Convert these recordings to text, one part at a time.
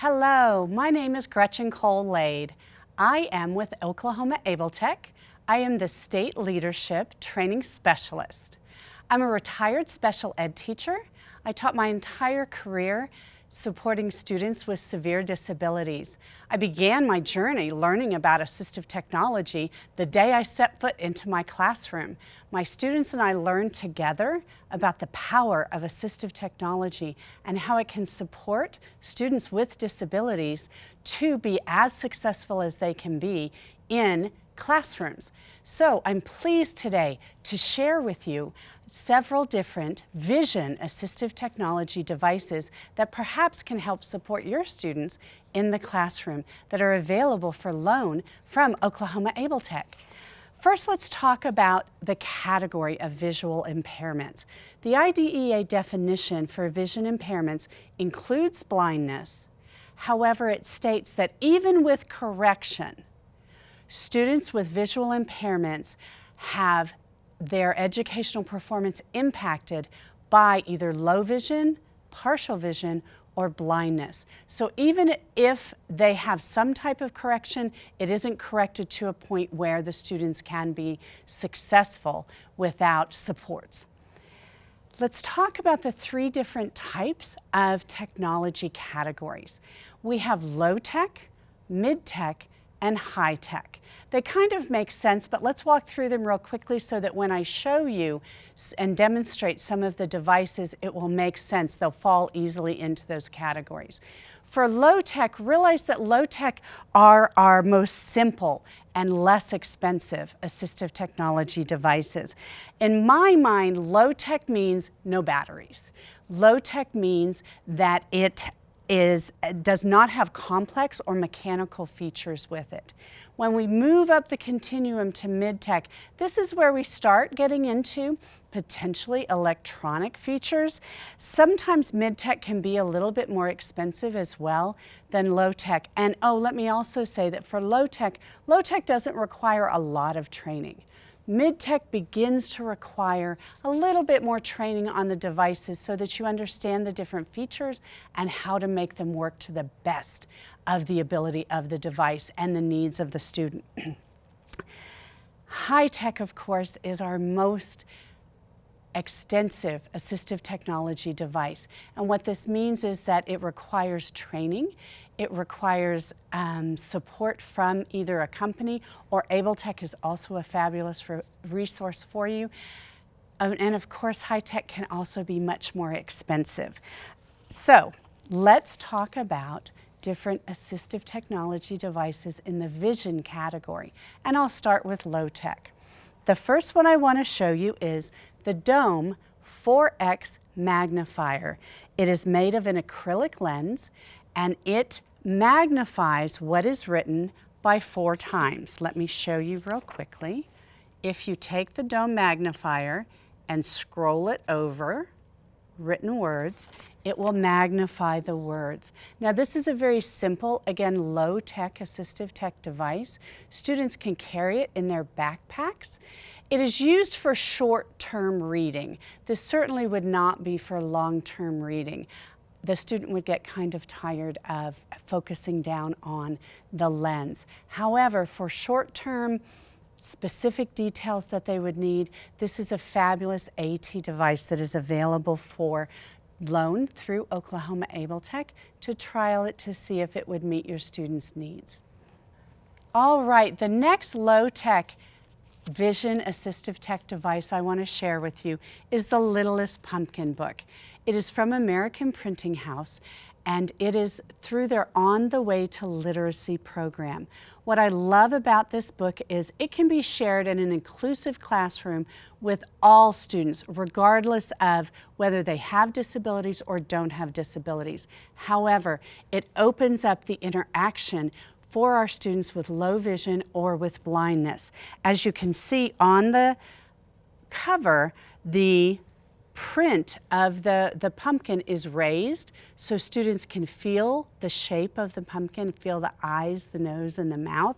Hello, my name is Gretchen Cole-Lade. I am with Oklahoma Able Tech. I am the State Leadership Training Specialist. I'm a retired special ed teacher. I taught my entire career supporting students with severe disabilities. I began my journey learning about assistive technology the day I set foot into my classroom. My students and I learned together about the power of assistive technology and how it can support students with disabilities to be as successful as they can be in classrooms. So I'm pleased today to share with you several different vision assistive technology devices that perhaps can help support your students in the classroom that are available for loan from Oklahoma Able Tech. First, let's talk about the category of visual impairments. The IDEA definition for vision impairments includes blindness. However, it states that even with correction, students with visual impairments have their educational performance impacted by either low vision, partial vision, or blindness. So even if they have some type of correction, it isn't corrected to a point where the students can be successful without supports. Let's talk about the three different types of technology categories. We have low tech, mid tech, and high tech. They kind of make sense, but let's walk through them real quickly so that when I show you and demonstrate some of the devices, it will make sense. They'll fall easily into those categories. For low tech, realize that low tech are our most simple and less expensive assistive technology devices. In my mind, low tech means no batteries. Low tech means that it does not have complex or mechanical features with it. When we move up the continuum to mid-tech, this is where we start getting into potentially electronic features. Sometimes mid-tech can be a little bit more expensive as well than low-tech. And let me also say that for low-tech doesn't require a lot of training. Mid-tech begins to require a little bit more training on the devices so that you understand the different features and how to make them work to the best of the ability of the device and the needs of the student. High-tech, of course, is our most extensive assistive technology device. And what this means is that it requires training. It requires support from either a company, or Able Tech is also a fabulous resource for you. And of course, high tech can also be much more expensive. So let's talk about different assistive technology devices in the vision category. And I'll start with low tech. The first one I want to show you is the Dome 4X magnifier. It is made of an acrylic lens, and it magnifies what is written by 4 times. Let me show you real quickly. If you take the Dome magnifier and scroll it over written words, it will magnify the words. Now this is a very simple, again, low-tech assistive tech device. Students can carry it in their backpacks. It is used for short-term reading. This certainly would not be for long-term reading. The student would get kind of tired of focusing down on the lens. However, for short-term specific details that they would need, this is a fabulous AT device that is available for loan through Oklahoma Able Tech to trial it to see if it would meet your students' needs. All right, the next low-tech vision assistive tech device I want to share with you is the Littlest Pumpkin book. It is from American Printing House, and it is through their On the Way to Literacy program. What I love about this book is it can be shared in an inclusive classroom with all students, regardless of whether they have disabilities or don't have disabilities. However, it opens up the interaction for our students with low vision or with blindness. As you can see on the cover, the print of the pumpkin is raised so students can feel the shape of the pumpkin, feel the eyes, the nose, and the mouth.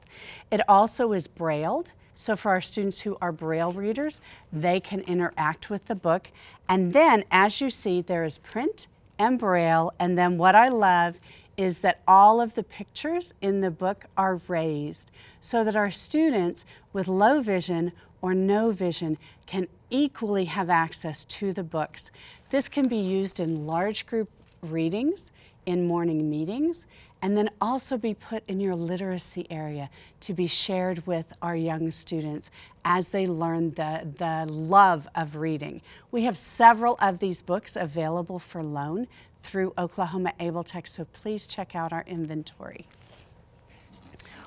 It also is brailled, so for our students who are braille readers, they can interact with the book. And then, as you see, there is print and braille, and then what I love is that all of the pictures in the book are raised so that our students with low vision or no vision can equally have access to the books. This can be used in large group readings, in morning meetings, and then also be put in your literacy area to be shared with our young students as they learn the love of reading. We have several of these books available for loan through Oklahoma Able Tech, so please check out our inventory.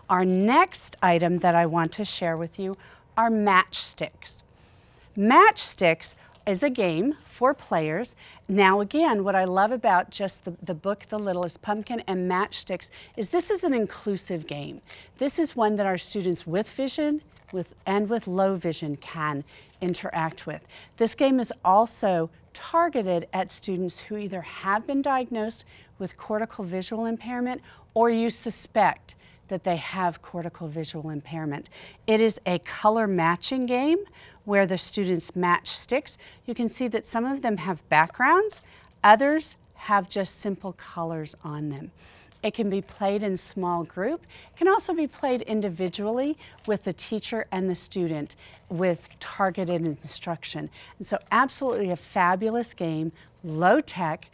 Our next item that I want to share with you are matchsticks. Matchsticks is a game for players. Now again, what I love about just the book, The Littlest Pumpkin, and Matchsticks is this is an inclusive game. This is one that our students with vision and with low vision can interact with. This game is also targeted at students who either have been diagnosed with cortical visual impairment or you suspect that they have cortical visual impairment. It is a color matching game where the students match sticks. You can see that some of them have backgrounds, others have just simple colors on them. It can be played in small group. It can also be played individually with the teacher and the student with targeted instruction. And so absolutely a fabulous game, low tech,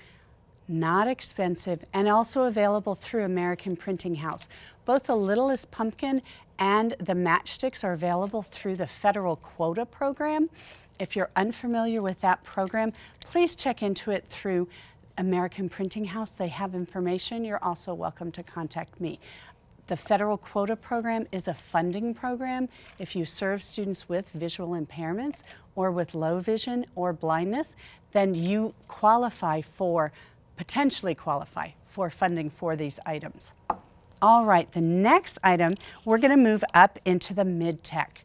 not expensive, and also available through American Printing House. Both The Littlest Pumpkin and the Matchsticks are available through the federal quota program. If you're unfamiliar with that program, please check into it through American Printing House. They have information. You're also welcome to contact me. The federal quota program is a funding program. If you serve students with visual impairments or with low vision or blindness, then you potentially qualify for funding for these items. All right, the next item, we're going to move up into the mid-tech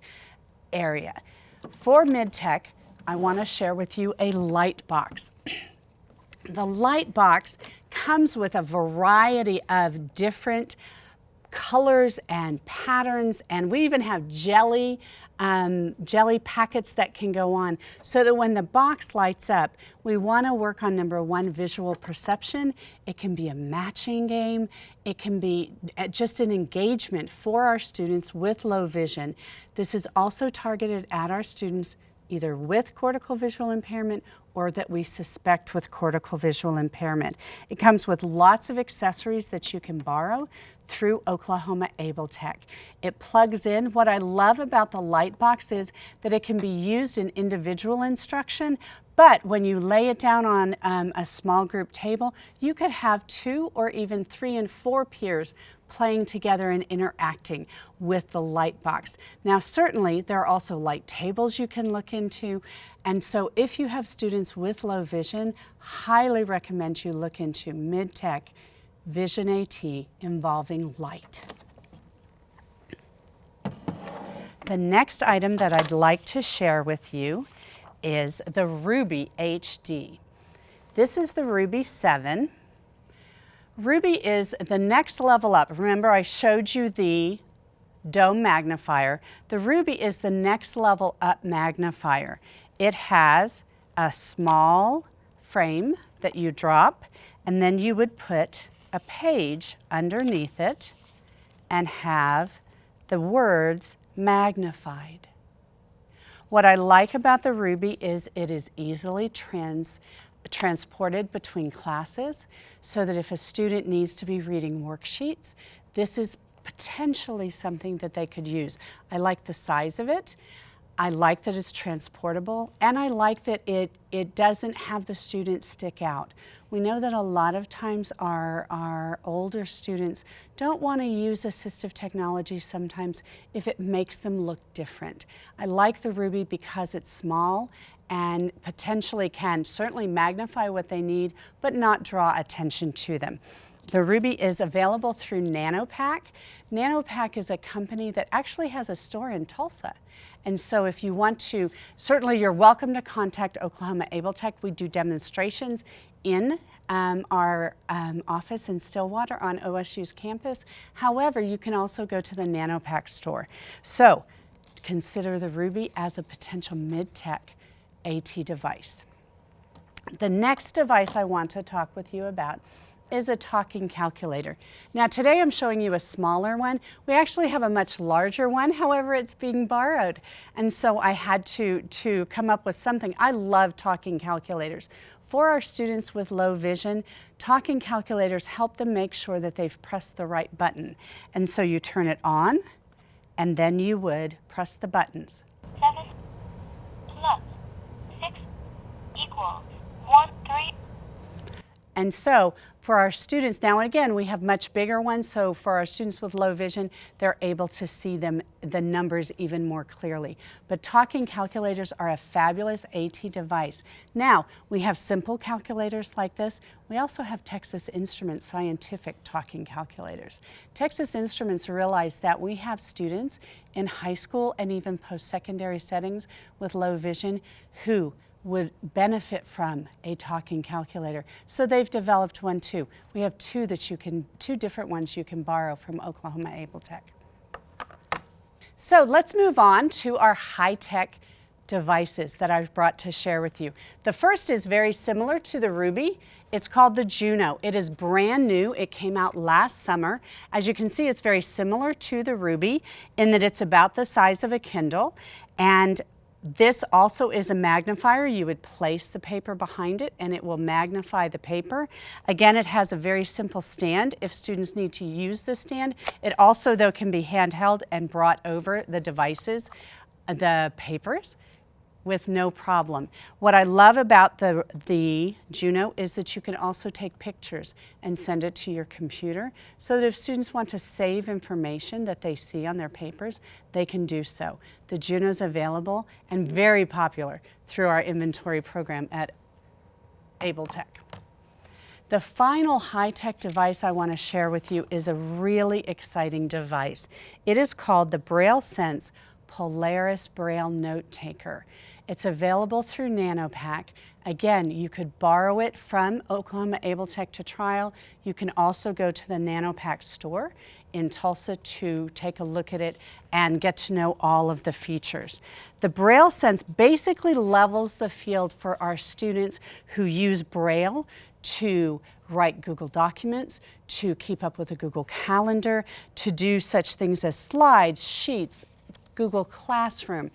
area. For mid-tech, I want to share with you a light box. The light box comes with a variety of different colors and patterns, and we even have jelly packets that can go on so that when the box lights up, we want to work on number one, visual perception. It can be a matching game. It can be just an engagement for our students with low vision. This is also targeted at our students either with cortical visual impairment or that we suspect with cortical visual impairment. It comes with lots of accessories that you can borrow through Oklahoma Able Tech. It plugs in. What I love about the light box is that it can be used in individual instruction, but when you lay it down on a small group table, you could have 2 or even 3 and 4 peers playing together and interacting with the light box. Now certainly there are also light tables you can look into, and so if you have students with low vision, highly recommend you look into mid-tech Vision AT involving light. The next item that I'd like to share with you is the Ruby HD. This is the Ruby 7. Ruby is the next level up. Remember, I showed you the dome magnifier. The Ruby is the next level up magnifier. It has a small frame that you drop, and then you would put a page underneath it and have the words magnified. What I like about the Ruby is it is easily transported between classes so that if a student needs to be reading worksheets, this is potentially something that they could use. I like the size of it. I like that it's transportable, and I like that it doesn't have the student stick out. We know that a lot of times our older students don't want to use assistive technology sometimes if it makes them look different. I like the Ruby because it's small and potentially can certainly magnify what they need, but not draw attention to them. The Ruby is available through NanoPack. NanoPack is a company that actually has a store in Tulsa. And so if you want to, certainly you're welcome to contact Oklahoma Able Tech. We do demonstrations in our office in Stillwater on OSU's campus. However, you can also go to the NanoPack store. So consider the Ruby as a potential mid-tech AT device. The next device I want to talk with you about is a talking calculator. Now today I'm showing you a smaller one. We actually have a much larger one, however it's being borrowed. And so I had to come up with something. I love talking calculators. For our students with low vision, talking calculators help them make sure that they've pressed the right button. And so you turn it on, and then you would press the buttons. 7 plus 6 equals 1, 3. And so for our students, now again, we have much bigger ones, so for our students with low vision, they're able to see the numbers even more clearly. But talking calculators are a fabulous AT device. Now, we have simple calculators like this. We also have Texas Instruments scientific talking calculators. Texas Instruments realized that we have students in high school and even post-secondary settings with low vision who would benefit from a talking calculator. So they've developed one too. We have two different ones you can borrow from Oklahoma Able Tech. So let's move on to our high-tech devices that I've brought to share with you. The first is very similar to the Ruby. It's called the Juno. It is brand new. It came out last summer. As you can see, it's very similar to the Ruby in that it's about the size of a Kindle, and this also is a magnifier. You would place the paper behind it and it will magnify the paper. Again, it has a very simple stand if students need to use the stand. It also, though, can be handheld and brought over the devices, the papers, with no problem. What I love about the Juno is that you can also take pictures and send it to your computer so that if students want to save information that they see on their papers, they can do so. The Juno is available and very popular through our inventory program at Able Tech. The final high-tech device I want to share with you is a really exciting device. It is called the BrailleSense Polaris Braille Note Taker. It's available through NanoPack. Again, you could borrow it from Oklahoma Able Tech to trial. You can also go to the NanoPack store in Tulsa to take a look at it and get to know all of the features. The BrailleSense basically levels the field for our students who use Braille to write Google documents, to keep up with a Google Calendar, to do such things as slides, sheets, Google Classroom.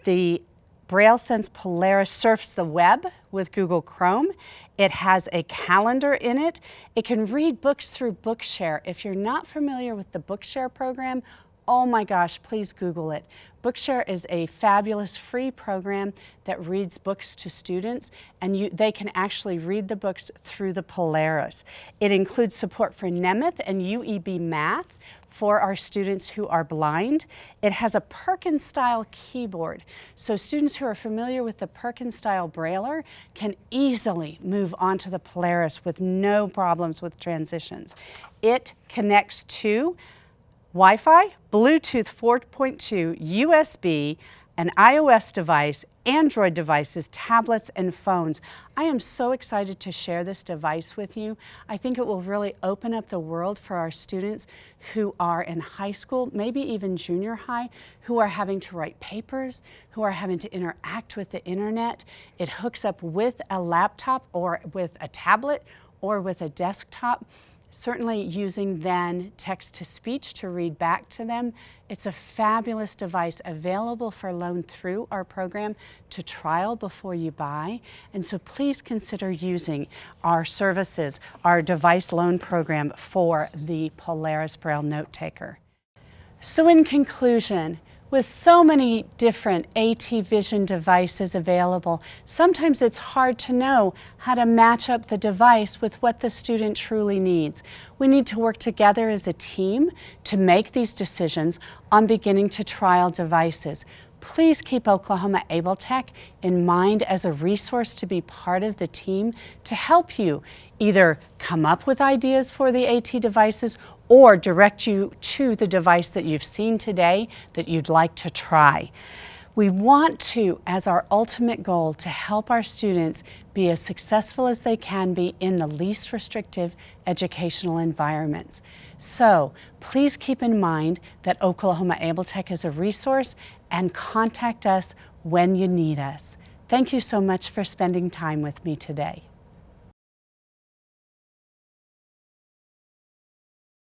The BrailleSense Polaris surfs the web with Google Chrome. It has a calendar in it. It can read books through Bookshare. If you're not familiar with the Bookshare program, oh my gosh, please Google it. Bookshare is a fabulous free program that reads books to students, and they can actually read the books through the Polaris. It includes support for Nemeth and UEB Math for our students who are blind. It has a Perkins-style keyboard, so students who are familiar with the Perkins-style Brailler can easily move onto the Polaris with no problems with transitions. It connects to Wi-Fi, Bluetooth 4.2, USB, an iOS device, Android devices, tablets, and phones. I am so excited to share this device with you. I think it will really open up the world for our students who are in high school, maybe even junior high, who are having to write papers, who are having to interact with the internet. It hooks up with a laptop or with a tablet or with a desktop. Certainly using then text-to-speech to read back to them. It's a fabulous device available for loan through our program to trial before you buy. And so please consider using our services, our device loan program for the Polaris Braille Note Taker. So in conclusion, with so many different AT Vision devices available, sometimes it's hard to know how to match up the device with what the student truly needs. We need to work together as a team to make these decisions on beginning to trial devices. Please keep Oklahoma Able Tech in mind as a resource to be part of the team to help you either come up with ideas for the AT devices or direct you to the device that you've seen today that you'd like to try. We want to, as our ultimate goal, to help our students be as successful as they can be in the least restrictive educational environments. So please keep in mind that Oklahoma Able Tech is a resource and contact us when you need us. Thank you so much for spending time with me today.